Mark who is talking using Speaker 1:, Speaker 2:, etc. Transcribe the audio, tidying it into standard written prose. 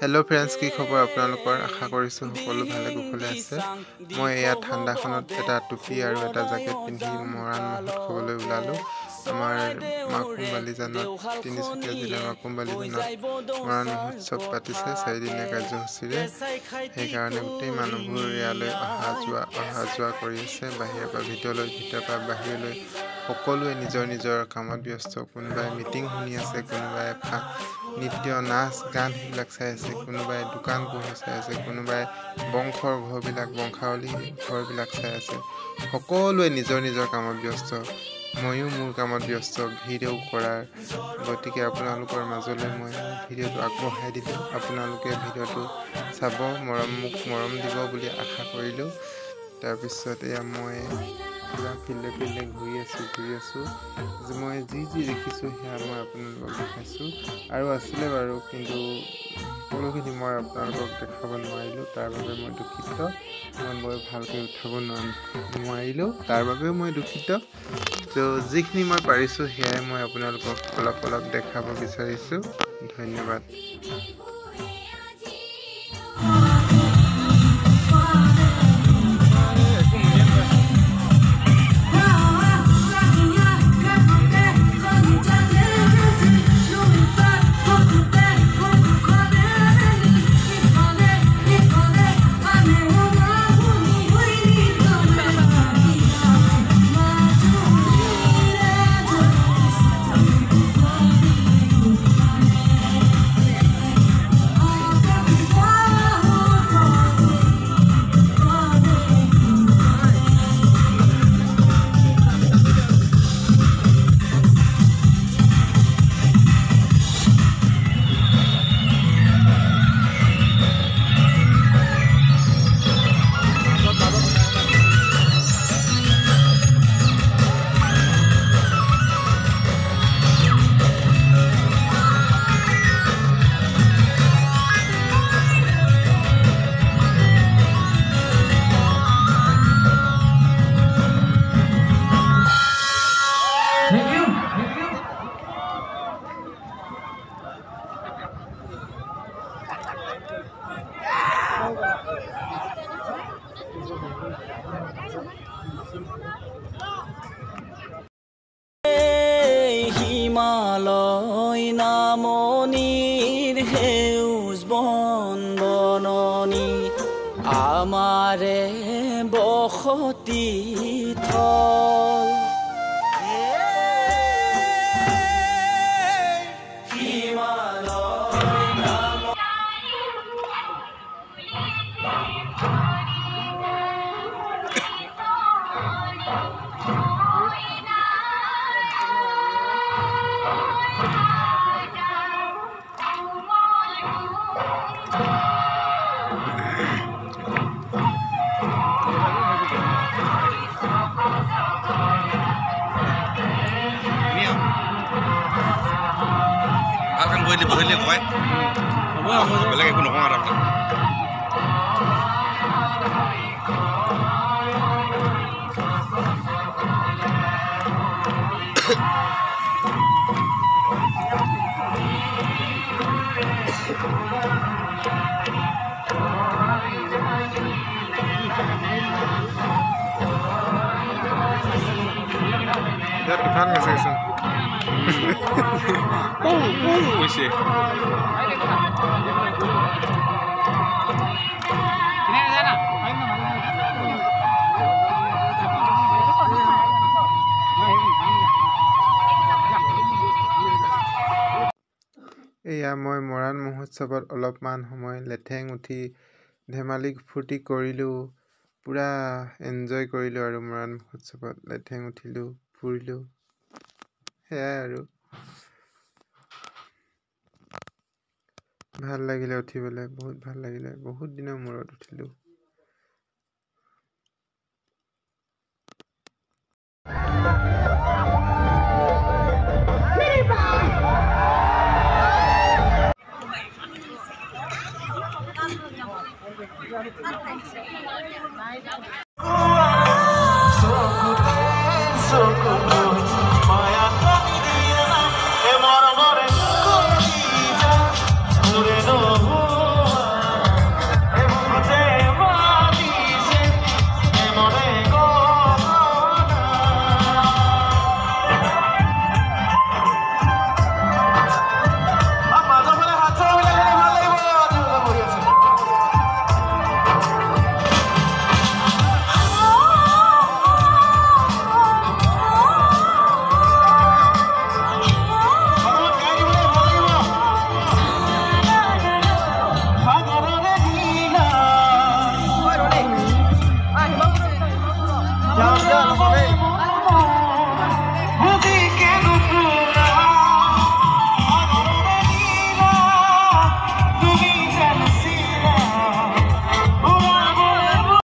Speaker 1: Hello friends की खबर আপোনালোকৰ আশা কৰিছো সকলো ভালে কুশলে আছে মই এয়া ঠাণ্ডাখনত এটা টুপি আৰু এটা জ্যাকেট পিন্ধি মৰাণ মহোৎসৱলৈ ওলালো আমাৰ মাকুমবালি জানত তিনিচুকীয়া জিলাৰ মাকুমবালি জানত মৰাণ মহোৎসৱ পাতিছে 4 দিনীয়া কাৰ্যসূচীৰে সেইকাৰণে গোটেই মানুহবোৰ ইয়ালৈ অহা যোৱা কৰি আছে বাহিৰৰ পৰা ভিতৰলৈ ভিতৰ পৰা বাহিৰলৈ সকলোৱে নিজৰ নিজৰ কামত ব্যস্ত কোনোবাই মিটিং শুনি আছে কোনোবাই নৃত্য নাচ গান হিবিলাক চাই আছে কোনোবাই দোকান পোহাৰ চাই আছে কোনোবাই বংশৰ ঘৰবিলাক বংশাৱলী ঘৰবিলাক চাই আছে সকলোৱে নিজৰ নিজৰ কামত ব্যস্ত ময়ো মোৰ কামত ব্যস্ত ভিডিঅ' কৰাৰ গতিকে আপোনালোকৰ মাজলৈ মই ভিডিঅ'টো আগবঢ়াই দিলোঁ আপোনালোকে ভিডিঅ'টো চাব মোক মৰম দিব বুলি আশা কৰিলোঁ তাৰপিছত এয়া মই পুৰা ফিল্ডে ঘূৰি আছোঁ যে মই যি দেখিছোঁ সেয়া মই আপোনালোকক দেখাইছোঁ আৰু আছিলে বাৰু কিন্তু সকলোখিনি মই আপোনালোকক দেখাব নোৱাৰিলোঁ তাৰ বাবে মই দুখিত মই বৰ ভালকৈ উঠাব নোৱাৰিলোঁ তাৰ বাবেও মই দুখিত তো যিখিনি মই পাৰিছোঁ সেয়াই মই আপোনালোকক অলপ দেখাব বিচাৰিছোঁ ধন্যবাদ
Speaker 2: হিমালয় নামনিৰ সেউজ বন বননি আমাৰে বসতি থল
Speaker 3: বহিলে কয় বেলেগ একো নকওঁ আৰু
Speaker 1: Tuhan ngasih kesan.
Speaker 3: Wisi.
Speaker 1: এয়া মই মৰাণ মহোৎসৱত অলপমান সময় লেঠেং উঠি ধেমালি ফূৰ্তি কৰিলোঁ পুৰা এনজয় কৰিলোঁ আৰু মৰাণ মহোৎসৱত লেঠেং উঠিলোঁ ফুৰিলোঁ সেয়াই আৰু ভাল লাগিলে উঠিবলৈ বহুত ভাল লাগিলে বহুত দিনৰ মূৰত উঠিলোঁ
Speaker 4: Maya দিয়া